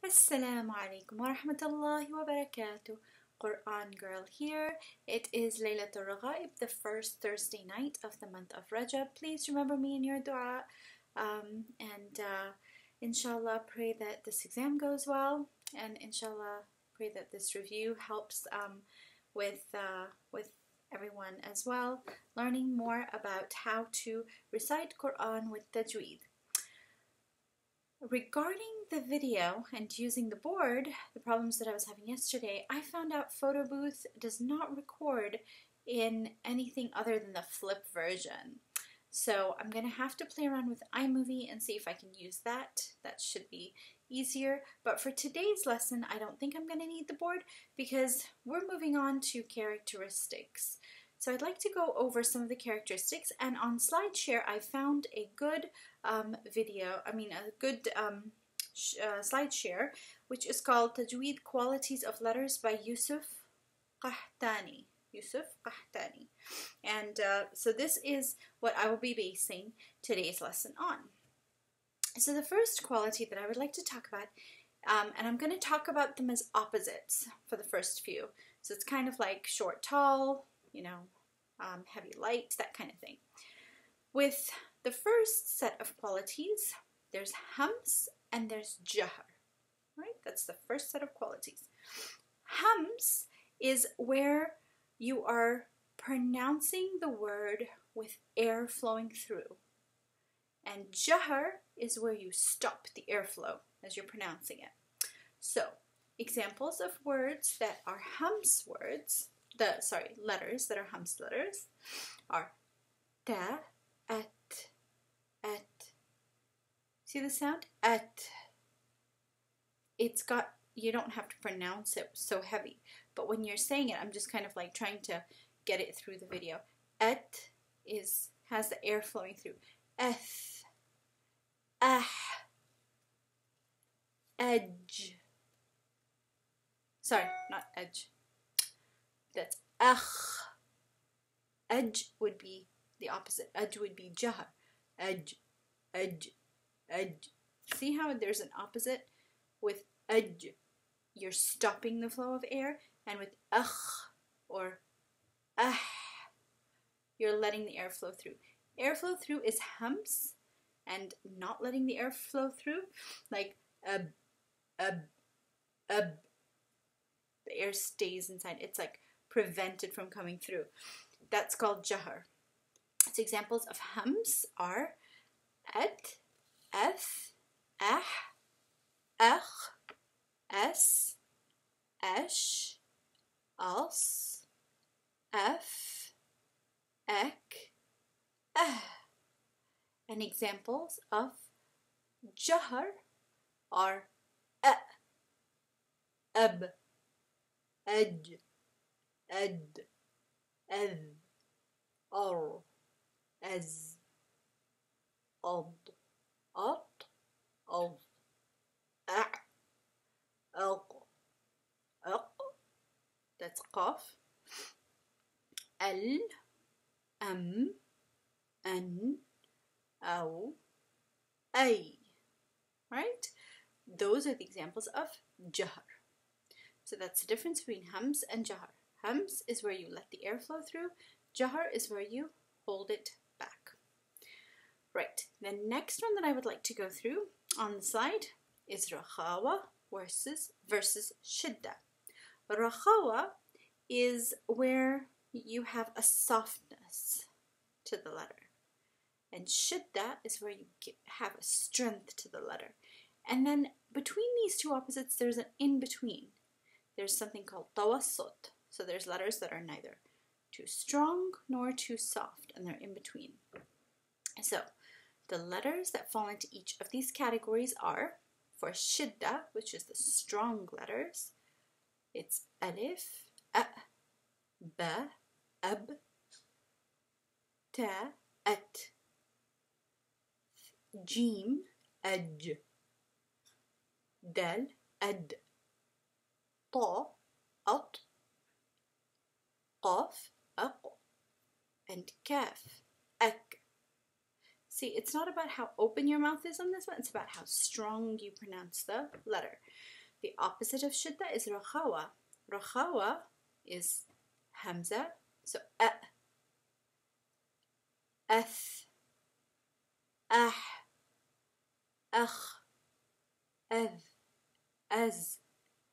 Assalamu alaikum wa rahmatullahi wa barakatuh. Qur'an girl here. It is Laylatul Rakhawa, the first Thursday night of the month of Rajab. Please remember me in your dua. Inshallah, pray that this exam goes well, and inshallah, pray that this review helps with everyone as well, learning more about how to recite Qur'an with Tajweed. Regarding the video and using the board, the problems that I was having yesterday, I found out Photo Booth does not record in anything other than the flip version. So I'm going to have to play around with iMovie and see if I can use that. That should be easier. But for today's lesson, I don't think I'm going to need the board because we're moving on to characteristics. So I'd like to go over some of the characteristics, and on SlideShare I found a good SlideShare, which is called Tajweed Qualities of Letters by Yusuf Qahtani. And so this is what I will be basing today's lesson on. So the first quality that I would like to talk about, and I'm going to talk about them as opposites for the first few. So it's kind of like short, tall, heavy, light, that kind of thing. With the first set of qualities, there's hams and there's jahr, right? That's the first set of qualities. Hams is where you are pronouncing the word with air flowing through. And jahr is where you stop the airflow as you're pronouncing it. So, examples of words that are hams words, letters that are hams letters are ta, at. See the sound? At. You don't have to pronounce it so heavy, but when you're saying it, I'm just kind of like trying to get it through the video. At has the air flowing through. Eth, edge. Sorry, not edge. That's Edge would be the opposite. Edge would be jahr. Edge. See how there's an opposite? With edge, you're stopping the flow of air, and with or you're letting the air flow through. Airflow through is hams, and not letting the air flow through, like the air stays inside. It's like prevented from coming through. That's called jahr. So examples of hams are at, eth, ach, es, esh, als, f, ek, And examples of jahr are ab, ed, ed, ar, az, ad, ad, that's qaf, al, an, aw, ay, right? Those are the examples of jahr. So that's the difference between hams and jahr. Hams is where you let the air flow through. Jahr is where you hold it back. Right, the next one that I would like to go through on the slide is Rakhawa versus Shidda. Rakhawa is where you have a softness to the letter. And Shidda is where you have a strength to the letter. And then between these two opposites, there's an in-between. There's something called Tawassut. So there's letters that are neither too strong nor too soft, and they're in between. So the letters that fall into each of these categories are, for Shidda, which is the strong letters, it's alif, ba, ab, ta, at, jim, aj, dal, ad, ta, at, qaf, aq, and kaf, ak. See, it's not about how open your mouth is on this one, it's about how strong you pronounce the letter. The opposite of shidda is rakhawa. Rakhawa is hamza, so ath, ah, akh, adh, az,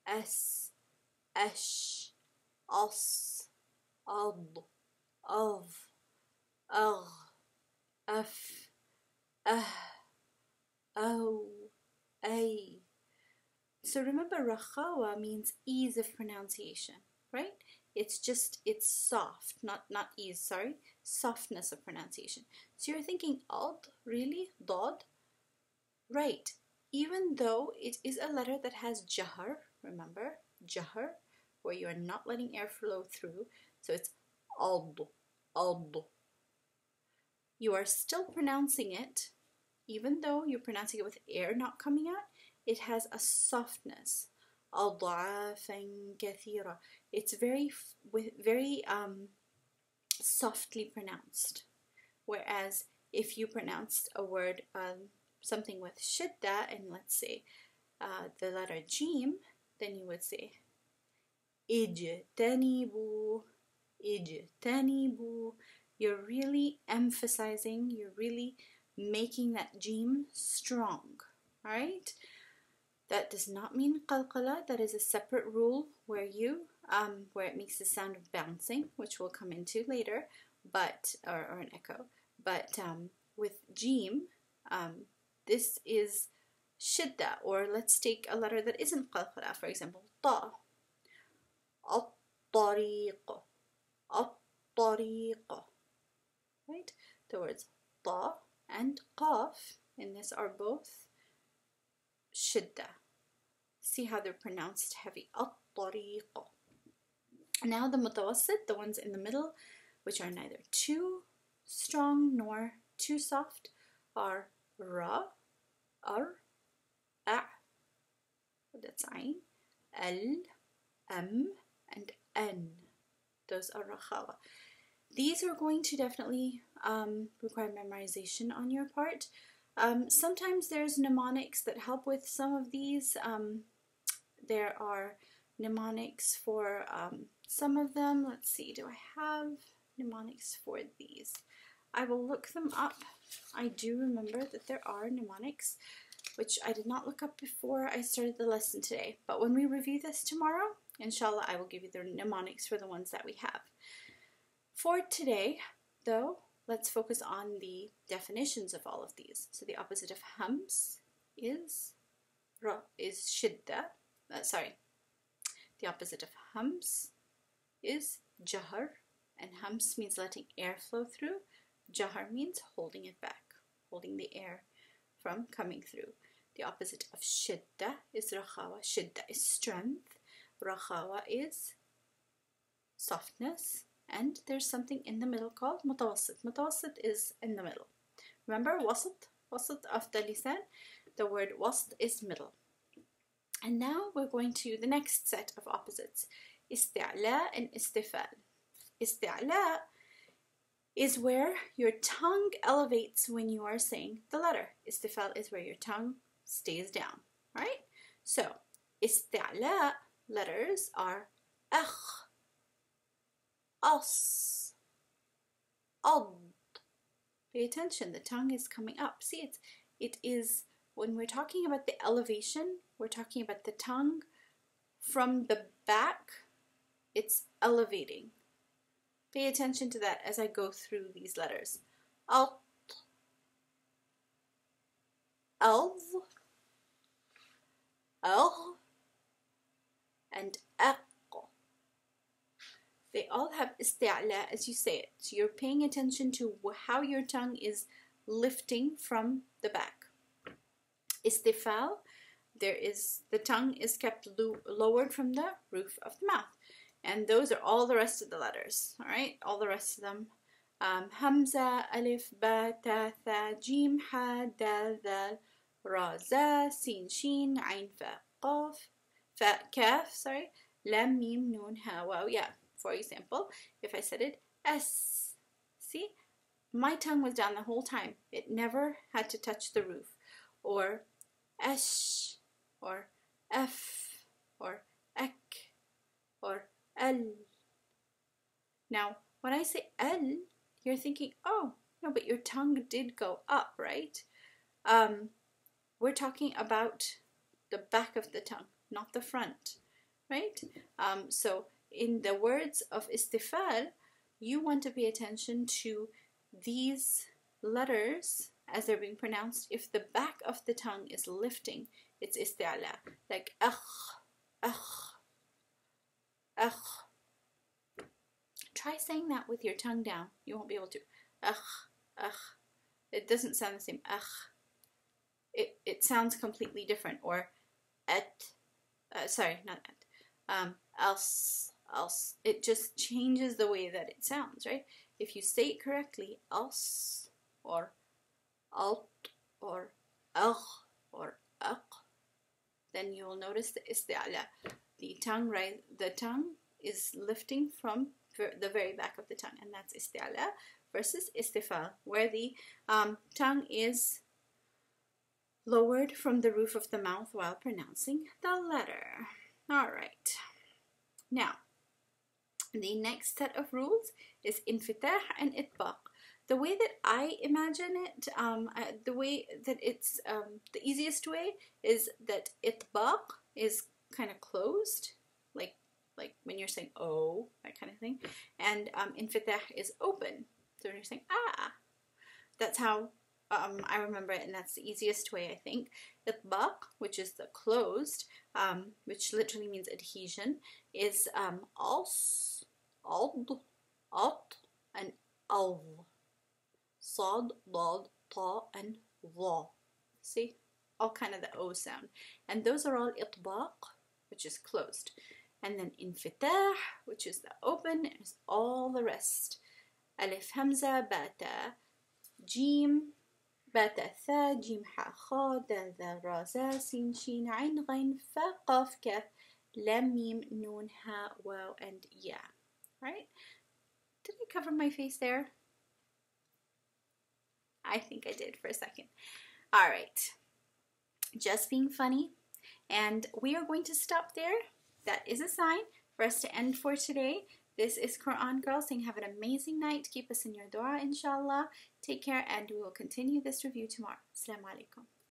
as, ash, as, ad, av, agh, af, oh, ay. So remember, Rakhawa means ease of pronunciation, right? It's soft, not ease, sorry, softness of pronunciation. So you're thinking, Ad, really? Dad? Right. Even though it is a letter that has Jahr, remember, Jahr, where you are not letting air flow through, so it's Ad, Ad. You are still pronouncing it, even though you're pronouncing it with air not coming out, it has a softness. أضعافا كثيرة. It's very softly pronounced. Whereas if you pronounced a word, something with shidda, and let's say the letter jim, then you would say ijtanibu, ijtanibu. You're really emphasizing, you're really making that jim strong, alright? That does not mean qalqala. That is a separate rule where it makes the sound of bouncing, which we'll come into later, but or an echo. But with jim, this is shidda. Or let's take a letter that isn't qalqala, for example, ta. At-tariq, at-tariq. Right? The words ta and qaf in this are both shidda. See how they're pronounced heavy. At-tariq. Now the mutawassit, the ones in the middle, which are neither too strong nor too soft, are ra, ar, a, that's ayn, al, and an. Those are rakhawa. These are going to definitely require memorization on your part. Sometimes there's mnemonics that help with some of these. There are mnemonics for some of them. Let's see, do I have mnemonics for these? I will look them up. I do remember that there are mnemonics, which I did not look up before I started the lesson today. But when we review this tomorrow, inshallah, I will give you the mnemonics for the ones that we have. For today, though, let's focus on the definitions of all of these. So the opposite of hams is shidda. The opposite of hams is jahr, and hams means letting air flow through. Jahr means holding it back, holding the air from coming through. The opposite of shidda is rakhawa. Shidda is strength. Rakhawa is softness. And there's something in the middle called mutawassit. Mutawassit is in the middle. Remember, wasat of the lisan, the word wasat is middle. And now we're going to the next set of opposites, Istitala'a and Istifal. Istitala'a is where your tongue elevates when you are saying the letter. Istifal is where your tongue stays down, right? So, Istitala'a letters are akh, as, ad. Pay attention, the tongue is coming up. See, it is, when we're talking about the elevation, we're talking about the tongue from the back, it's elevating. Pay attention to that as I go through these letters. Alt, alv, al, and aq. They all have istitala as you say it. So you're paying attention to how your tongue is lifting from the back. Istifal, the tongue is kept lowered from the roof of the mouth. And those are all the rest of the letters, all right? All the rest of them. Hamza, alif, ba, ta, tha, jim, ha, dal, dal, ra, za, sin, shin, ain, fa, qaf, fa, kaf, sorry, lam, mim, nun, ha, waw, yeah. For example, if I said it, S, see? my tongue was down the whole time. It never had to touch the roof. Or ash, or f, or ek, or al. Now, when I say al, you're thinking, oh, no, but your tongue did go up, right? We're talking about the back of the tongue, not the front, right? So in the words of Istifal, you want to pay attention to these letters as they're being pronounced. If the back of the tongue is lifting, it's Istitala'a, like akh. Try saying that with your tongue down. You won't be able to. Akh. It doesn't sound the same. Akh. It sounds completely different. Or sorry, not at. Else. It just changes the way that it sounds, right? If you say it correctly, else, or alt, or agh, or aq, then you will notice the Istitala'a. The tongue is lifting from the very back of the tongue, and that's Istitala'a versus Istifal, where the tongue is lowered from the roof of the mouth while pronouncing the letter. All right. Now, the next set of rules is Infetah and Itbaq. The way that I imagine it, the way that it's the easiest way is that Itbaq is kind of closed, like when you're saying oh, that kind of thing, and Infetah is open. So when you're saying ah, that's how I remember it, and that's the easiest way, I think. Itbaq, which is the closed, which literally means adhesion, is als, ald, at, and al. Sad, dad, ta, and dha. See? All kind of the O sound. And those are all Itbaq, which is closed. And then Infetah, which is the open, is all the rest. Alif, Hamza, Bata, Jim, Bata, Tha, Jim, Ha, Kha, Dal, Dha, Ra, Za, Sin, Shin, Ain, Ghain, Fa, Qaf, Kaf, Lam, Mim, Nun, Ha, Waw, and Ya. Right? Did I cover my face there? I think I did for a second. All right. Just being funny. And we are going to stop there. That is a sign for us to end for today. This is Qur'an Girl saying have an amazing night. Keep us in your dua, inshallah. Take care, and we will continue this review tomorrow. Assalamu alaikum.